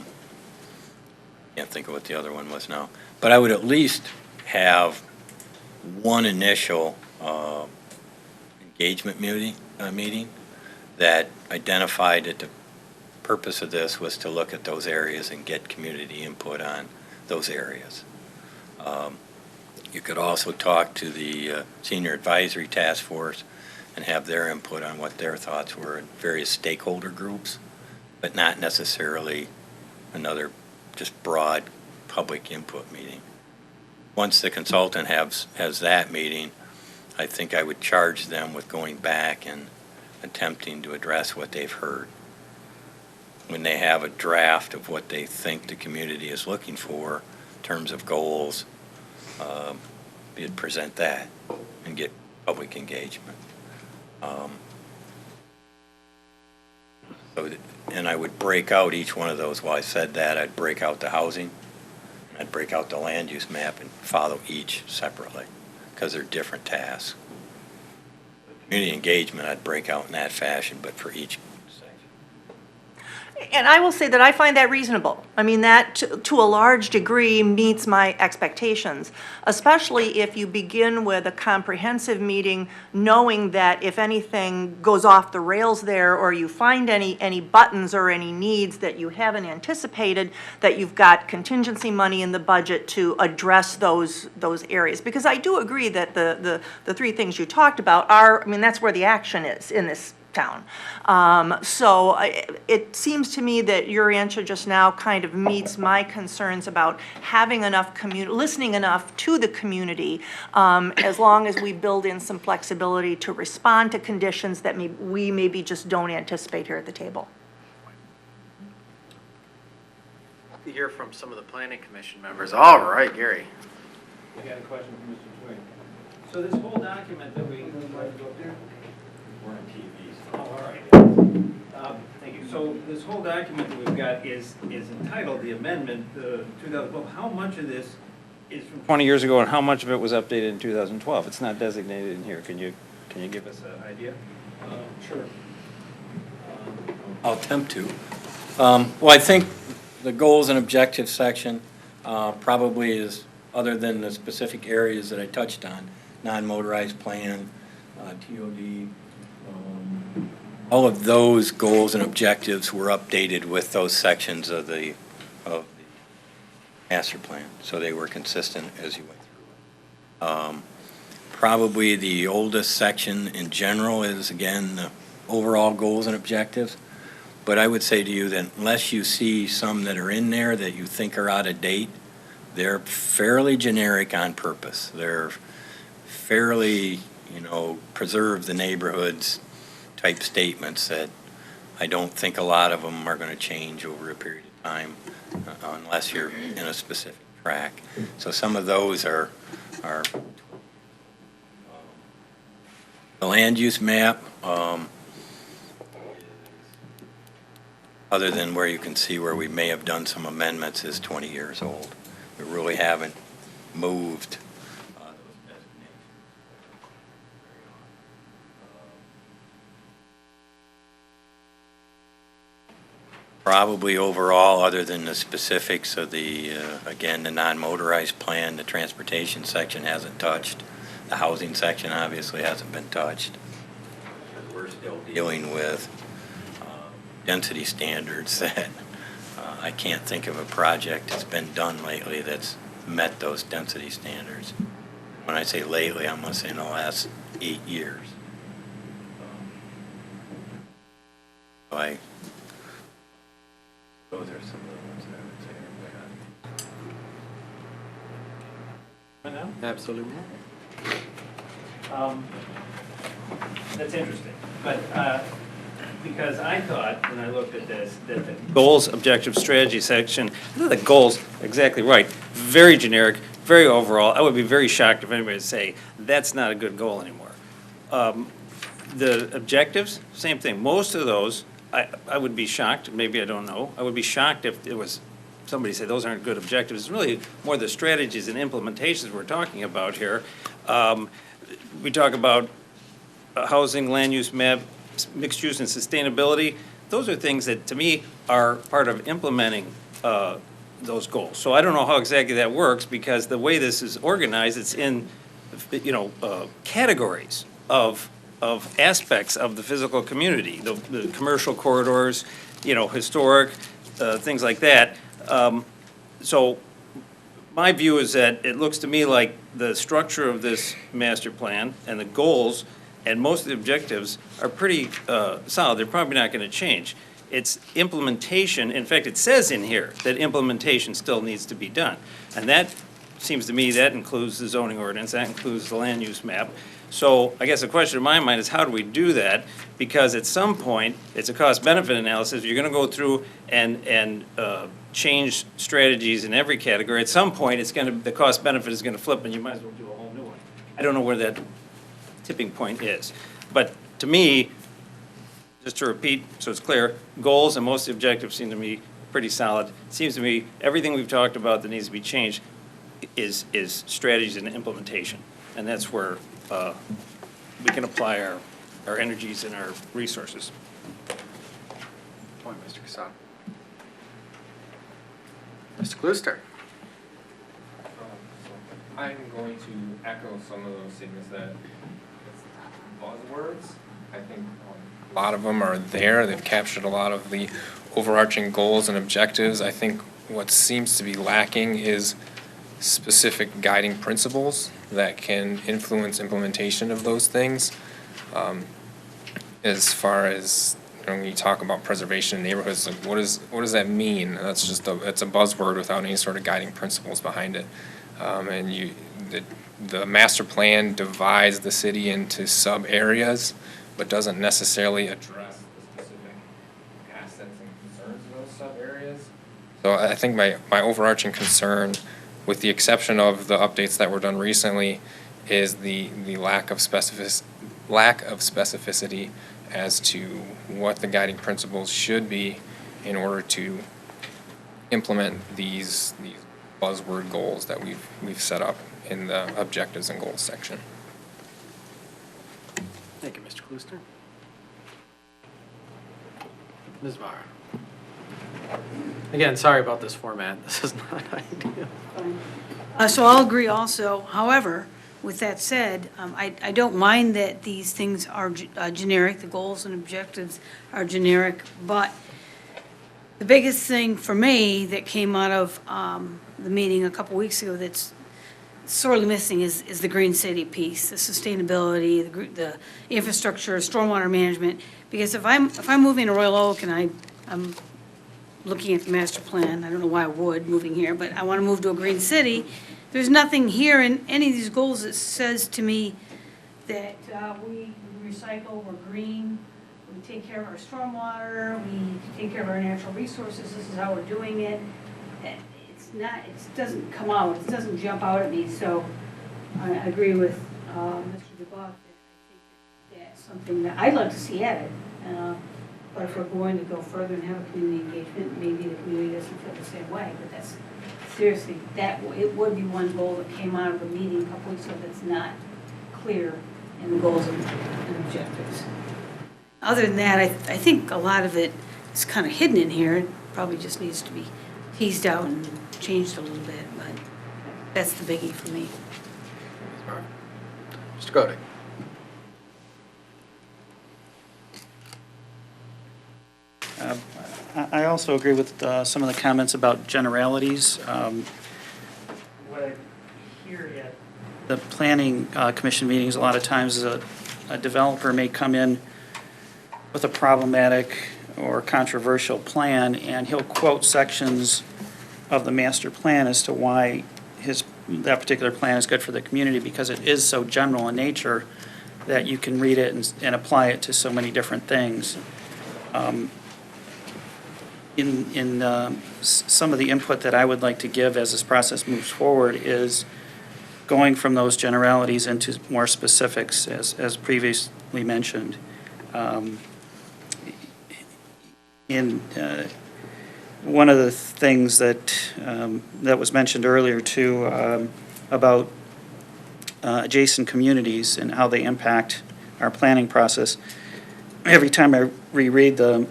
think of what the other one was now. But I would at least have one initial engagement meeting that identified that the purpose of this was to look at those areas and get community input on those areas. You could also talk to the Senior Advisory Task Force and have their input on what their thoughts were in various stakeholder groups, but not necessarily another just broad public input meeting. Once the consultant has that meeting, I think I would charge them with going back and attempting to address what they've heard. When they have a draft of what they think the community is looking for in terms of goals, you'd present that and get public engagement. And I would break out each one of those. While I said that, I'd break out the housing, and I'd break out the land use map and follow each separately, because they're different tasks. Community engagement, I'd break out in that fashion, but for each section. And I will say that I find that reasonable. I mean, that to a large degree meets my expectations, especially if you begin with a comprehensive meeting, knowing that if anything goes off the rails there, or you find any buttons or any needs that you haven't anticipated, that you've got contingency money in the budget to address those areas. Because I do agree that the three things you talked about are, I mean, that's where the action is in this town. It seems to me that your answer just now kind of meets my concerns about having enough listening enough to the community, as long as we build in some flexibility to respond to conditions that we maybe just don't anticipate here at the table. To hear from some of the planning commission members. All right, Gary. I got a question for Mr. Twing. So this whole document that we, we're on TV. Oh, all right. Thank you. So this whole document that we've got is entitled the amendment 2012. How much of this is from 20 years ago, and how much of it was updated in 2012? It's not designated in here. Can you give us an idea? Sure. I'll attempt to. Well, I think the goals and objectives section probably is, other than the specific areas that I touched on, non-motorized plan, TOD, all of those goals and objectives were updated with those sections of the master plan, so they were consistent as you went through it. Probably the oldest section in general is, again, the overall goals and objectives. But I would say to you that unless you see some that are in there that you think are out of date, they're fairly generic on purpose. They're fairly, preserve the neighborhoods type statements that I don't think a lot of them are going to change over a period of time unless you're in a specific track. So some of those are the land use map, other than where you can see where we may have done some amendments, is 20 years old. We really haven't moved those designations. Probably overall, other than the specifics of the, again, the non-motorized plan, the transportation section hasn't touched. The housing section obviously hasn't been touched. We're still dealing with density standards that I can't think of a project that's been done lately that's met those density standards. When I say lately, I'm going to say in the last 8 years. So those are some of the ones that I would say are bad. Absolutely. That's interesting, but because I thought, when I looked at this, that the goals, objective, strategy section, the goals, exactly right, very generic, very overall. I would be very shocked if anybody would say, that's not a good goal anymore. The objectives, same thing. Most of those, I would be shocked, maybe I don't know, I would be shocked if it was somebody say those aren't good objectives. It's really more the strategies and implementations we're talking about here. We talk about housing, land use map, mixed use and sustainability. Those are things that, to me, are part of implementing those goals. So I don't know how exactly that works, because the way this is organized, it's in, categories of aspects of the physical community, the commercial corridors, historic, things like that. So my view is that it looks to me like the structure of this master plan and the goals and most of the objectives are pretty solid. They're probably not going to change. It's implementation. In fact, it says in here that implementation still needs to be done. And that seems to me that includes the zoning ordinance, that includes the land use map. So I guess the question in my mind is, how do we do that? Because at some point, it's a cost-benefit analysis. You're going to go through and change strategies in every category. At some point, the cost-benefit is going to flip, and you might as well do a whole new one. I don't know where that tipping point is. But to me, just to repeat so it's clear, goals and most of the objectives seem to me pretty solid. It seems to me, everything we've talked about that needs to be changed is strategies and implementation. And that's where we can apply our energies and our resources. Point, Mr. Casada. Mr. Klooster. I'm going to echo some of those statements that buzzwords. I think a lot of them are there. They've captured a lot of the overarching goals and objectives. I think what seems to be lacking is specific guiding principles that can influence implementation of those things. As far as when you talk about preservation in neighborhoods, like what does that mean? That's just it's a buzzword without any sort of guiding principles behind it. And the master plan divides the city into sub areas, but doesn't necessarily address the specific assets and concerns of those sub areas. So I think my overarching concern, with the exception of the updates that were done recently, is the lack of specificity as to what the guiding principles should be in order to implement these buzzword goals that we've set up in the objectives and goals section. Thank you, Mr. Klooster. Ms. Vara. Again, sorry about this format. This is not ideal. So I'll agree also. However, with that said, I don't mind that these things are generic, the goals and objectives are generic, but the biggest thing for me that came out of the meeting a couple weeks ago that's sorely missing is the green city piece, the sustainability, the infrastructure, stormwater management. Because if I'm moving to Royal Oak and I'm looking at the master plan, I don't know why I would moving here, but I want to move to a green city. There's nothing here in any of these goals that says to me that we recycle, we're green, we take care of our stormwater, we take care of our natural resources, this is how we're doing it. It doesn't come out, it doesn't jump out at me, so I agree with Mr. DeBuck that I think that's something that I'd like to see added. But if we're going to go further and have a community engagement, maybe the community doesn't feel the same way, but that's, seriously, it would be one goal that came out of the meeting a couple weeks ago that's not clear in the goals and objectives. Other than that, I think a lot of it is kind of hidden in here. It probably just needs to be teased out and changed a little bit, but that's the biggie for me. Mr. Godek. I also agree with some of the comments about generalities. What I hear at the planning commission meetings a lot of times is a developer may come in with a problematic or controversial plan, and he'll quote sections of the master plan as to why that particular plan is good for the community, because it is so general in nature that you can read it and apply it to so many different things. Some of the input that I would like to give as this process moves forward is going from those generalities into more specifics, as previously mentioned. One of the things that was mentioned earlier too, about adjacent communities and how they impact our planning process. Every time I reread the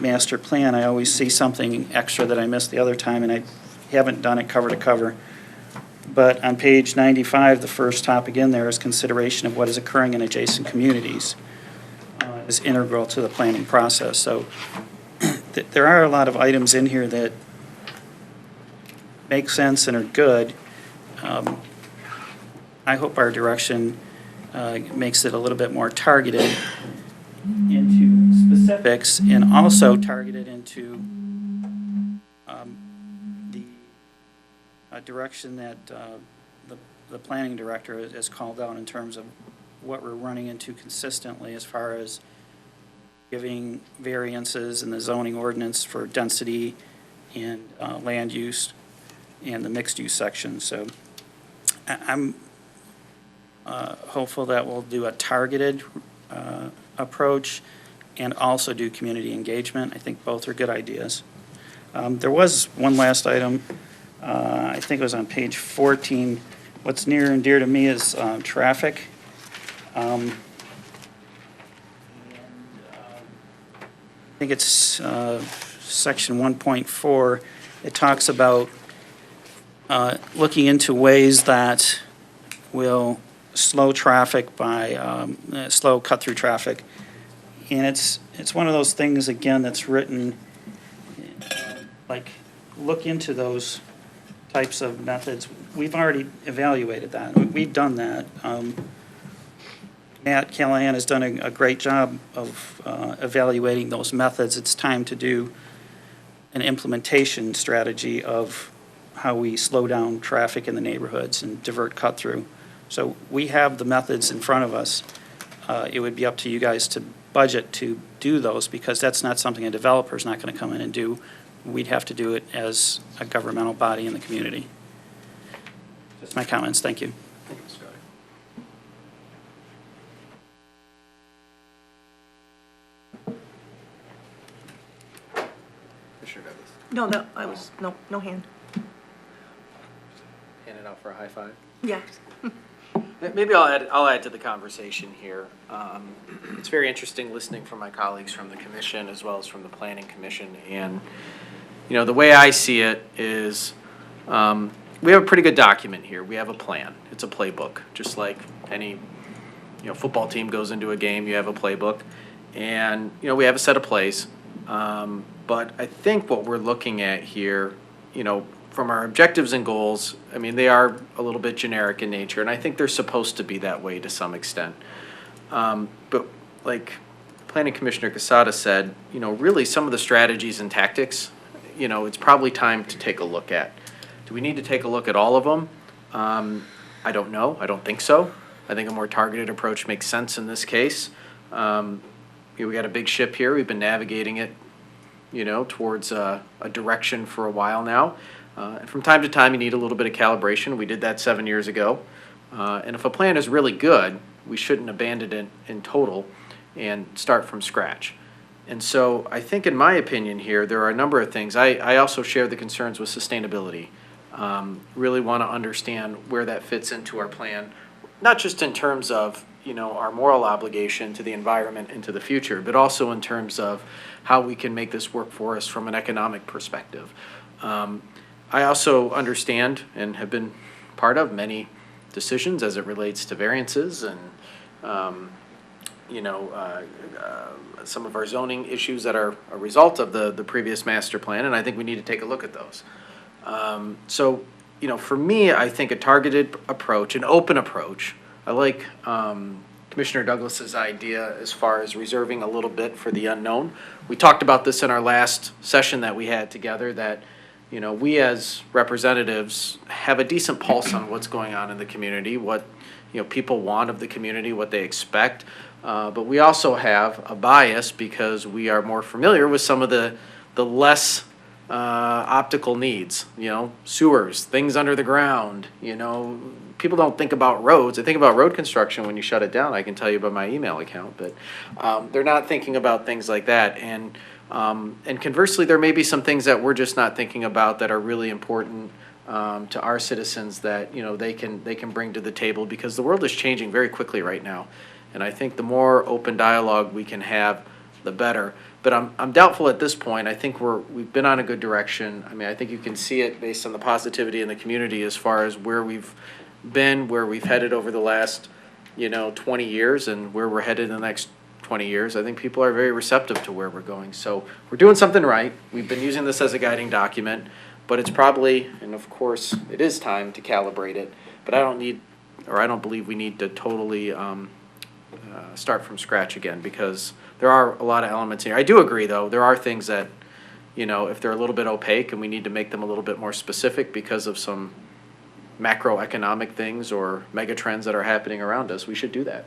master plan, I always see something extra that I missed the other time, and I haven't done it cover to cover. But on page 95, the first topic in there is consideration of what is occurring in adjacent communities is integral to the planning process. So there are a lot of items in here that make sense and are good. I hope our direction makes it a little bit more targeted into specifics and also targeted into the direction that the planning director has called out in terms of what we're running into consistently as far as giving variances in the zoning ordinance for density and land use and the mixed use section. So I'm hopeful that we'll do a targeted approach and also do community engagement. I think both are good ideas. There was one last item, I think it was on page 14. What's near and dear to me is traffic. I think it's section 1.4. It talks about looking into ways that will slow traffic by, slow cut-through traffic. And it's one of those things, again, that's written, like, look into those types of methods. We've already evaluated that. We've done that. Matt Callahan has done a great job of evaluating those methods. It's time to do an implementation strategy of how we slow down traffic in the neighborhoods and divert cut-through. So we have the methods in front of us. It would be up to you guys to budget to do those, because that's not something a developer's not going to come in and do. We'd have to do it as a governmental body in the community. Just my comments. Thank you. No, no hand. Hand it out for a high five. Yes. Maybe I'll add to the conversation here. It's very interesting listening from my colleagues from the commission as well as from the planning commission. And, you know, the way I see it is we have a pretty good document here. We have a plan. It's a playbook, just like any, football team goes into a game, you have a playbook. And, we have a set of plays. But I think what we're looking at here, from our objectives and goals, I mean, they are a little bit generic in nature, and I think they're supposed to be that way to some extent. But like Planning Commissioner Casada said, really some of the strategies and tactics, it's probably time to take a look at. Do we need to take a look at all of them? I don't know. I don't think so. I think a more targeted approach makes sense in this case. We got a big ship here. We've been navigating it, towards a direction for a while now. And from time to time, you need a little bit of calibration. We did that 7 years ago. And if a plan is really good, we shouldn't abandon it in total and start from scratch. And so I think, in my opinion here, there are a number of things. I also share the concerns with sustainability. Really want to understand where that fits into our plan, not just in terms of, our moral obligation to the environment and to the future, but also in terms of how we can make this work for us from an economic perspective. I also understand and have been part of many decisions as it relates to variances and, some of our zoning issues that are a result of the previous master plan, and I think we need to take a look at those. So, for me, I think a targeted approach, an open approach, I like Commissioner Douglas's idea as far as reserving a little bit for the unknown. We talked about this in our last session that we had together, that we as representatives have a decent pulse on what's going on in the community, what people want of the community, what they expect. But we also have a bias because we are more familiar with some of the less optical needs, sewers, things under the ground. People don't think about roads. They think about road construction when you shut it down. I can tell you by my email account, but they're not thinking about things like that. And conversely, there may be some things that we're just not thinking about that are really important to our citizens that they can bring to the table, because the world is changing very quickly right now. And I think the more open dialogue we can have, the better. But I'm doubtful at this point. I think we've been on a good direction. I mean, I think you can see it based on the positivity in the community as far as where we've been, where we've headed over the last 20 years, and where we're headed in the next 20 years. I think people are very receptive to where we're going. So we're doing something right. We've been using this as a guiding document, but it's probably, and of course, it is time to calibrate it. But I don't believe we need to totally start from scratch again, because there are a lot of elements here. I do agree, though, there are things that, if they're a little bit opaque and we need to make them a little bit more specific because of some macroeconomic things or mega trends that are happening around us, we should do that.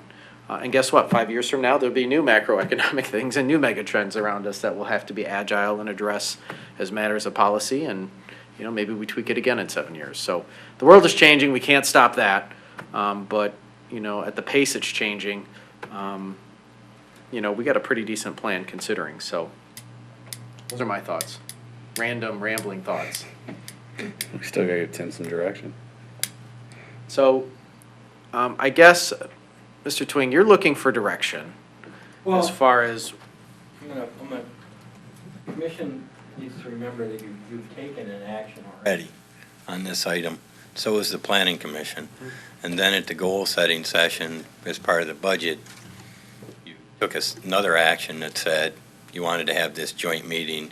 And guess what? 5 years from now, there'll be new macroeconomic things and new mega trends around us that we'll have to be agile and address as matters of policy. And, maybe we tweak it again in 7 years. So the world is changing. We can't stop that. But, at the pace it's changing, you know, we got a pretty decent plan considering, so those are my thoughts. Random rambling thoughts. We still gotta give Tim some direction. So, I guess, Mr. Twing, you're looking for direction as far as, The commission needs to remember that you've taken an action already on this item. So is the planning commission. And then at the goal-setting session, as part of the budget, you took another action that said you wanted to have this joint meeting,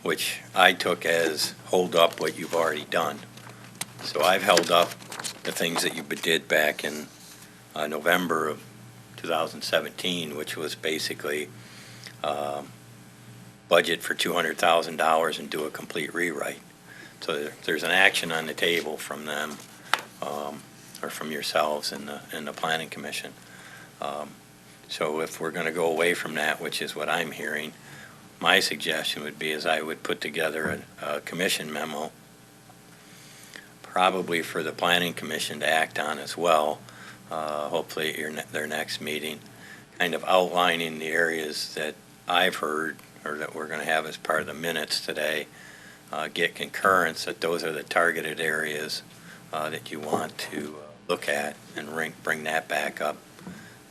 which I took as hold up what you've already done. So I've held up the things that you did back in November of 2017, which was basically budget for $200,000 and do a complete rewrite. So there's an action on the table from them, or from yourselves and the planning commission. So if we're going to go away from that, which is what I'm hearing, my suggestion would be is I would put together a commission memo, probably for the planning commission to act on as well, hopefully at their next meeting, kind of outlining the areas that I've heard or that we're going to have as part of the minutes today, get concurrence that those are the targeted areas that you want to look at and bring that back up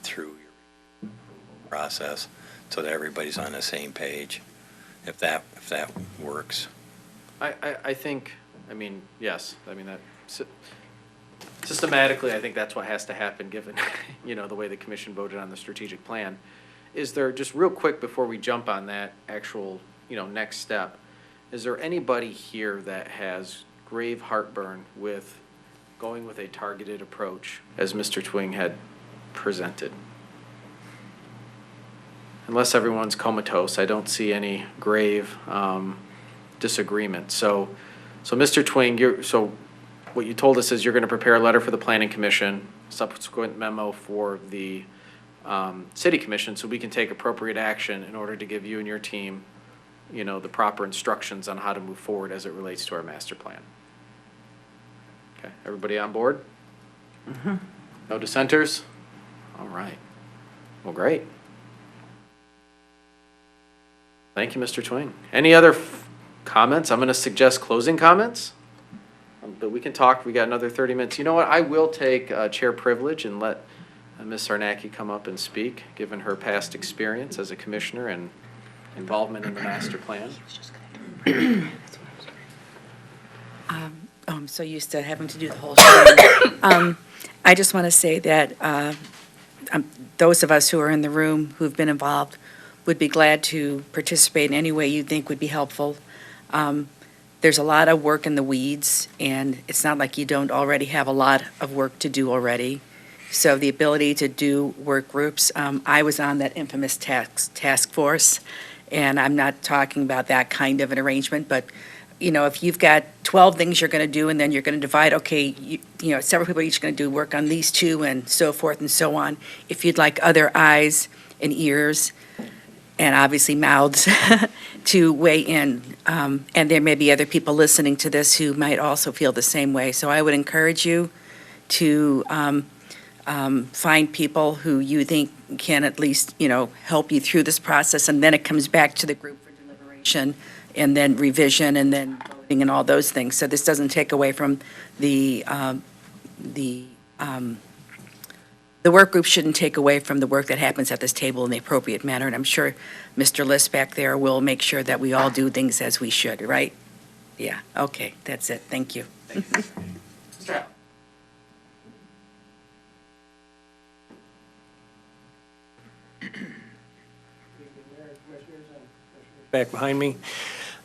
through your process so that everybody's on the same page, if that works. I think, I mean, yes, I mean, that, systematically, I think that's what has to happen, given, you know, the way the commission voted on the strategic plan. Is there, just real quick before we jump on that actual, you know, next step, is there anybody here that has grave heartburn with going with a targeted approach, as Mr. Twing had presented? Unless everyone's comatose, I don't see any grave disagreement. So Mr. Twing, so what you told us is you're going to prepare a letter for the Planning Commission, subsequent memo for the City Commission, so we can take appropriate action in order to give you and your team, you know, the proper instructions on how to move forward as it relates to our master plan. Okay, everybody on board? Mm-hmm. No dissenters? All right. Well, great. Thank you, Mr. Twing. Any other comments? I'm going to suggest closing comments, but we can talk. We got another 30 minutes. You know what? I will take chair privilege and let Ms. Sarnacki come up and speak, given her past experience as a commissioner and involvement in the master plan. I'm so used to having to do the whole show. I just want to say that those of us who are in the room who've been involved would be glad to participate in any way you think would be helpful. There's a lot of work in the weeds, and it's not like you don't already have a lot of work to do already. So the ability to do work groups, I was on that infamous task force, and I'm not talking about that kind of an arrangement, but you know, if you've got 12 things you're going to do and then you're going to divide, okay, you know, several people are each going to do work on these two and so forth and so on. If you'd like other eyes and ears and obviously mouths to weigh in, and there may be other people listening to this who might also feel the same way. So I would encourage you to find people who you think can at least, you know, help you through this process, and then it comes back to the group for deliberation and then revision and then voting and all those things. So this doesn't take away from the work group shouldn't take away from the work that happens at this table in the appropriate manner. And I'm sure Mr. List back there will make sure that we all do things as we should, right? Yeah, okay, that's it. Thank you. Mr. Allen. Back behind me.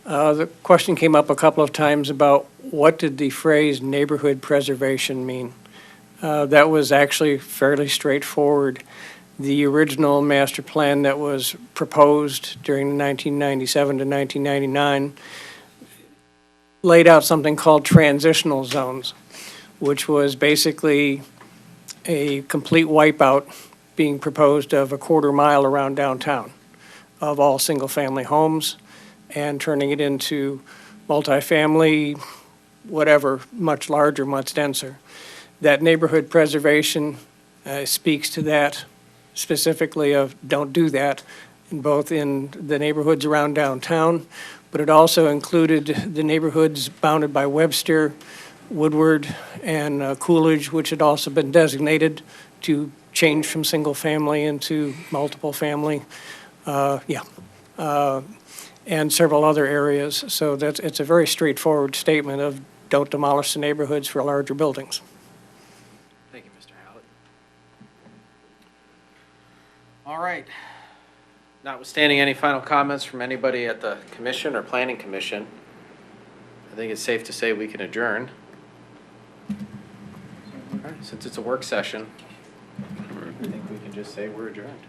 The question came up a couple of times about what did the phrase neighborhood preservation mean? That was actually fairly straightforward. The original master plan that was proposed during 1997 to 1999 laid out something called transitional zones, which was basically a complete wipeout being proposed of a quarter mile around downtown of all single-family homes and turning it into multifamily, whatever, much larger, much denser. That neighborhood preservation speaks to that specifically of don't do that, both in the neighborhoods around downtown, but it also included the neighborhoods bounded by Webster, Woodward, and Coolidge, which had also been designated to change from single family into multiple family. And several other areas. So it's a very straightforward statement of don't demolish the neighborhoods for larger buildings. Thank you, Mr. Hallett. All right. Notwithstanding any final comments from anybody at the commission or planning commission, I think it's safe to say we can adjourn. All right, since it's a work session, I think we can just say we're adjourned.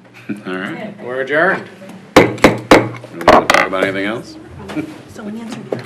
All right. We're adjourned. We want to talk about anything else? So we answered your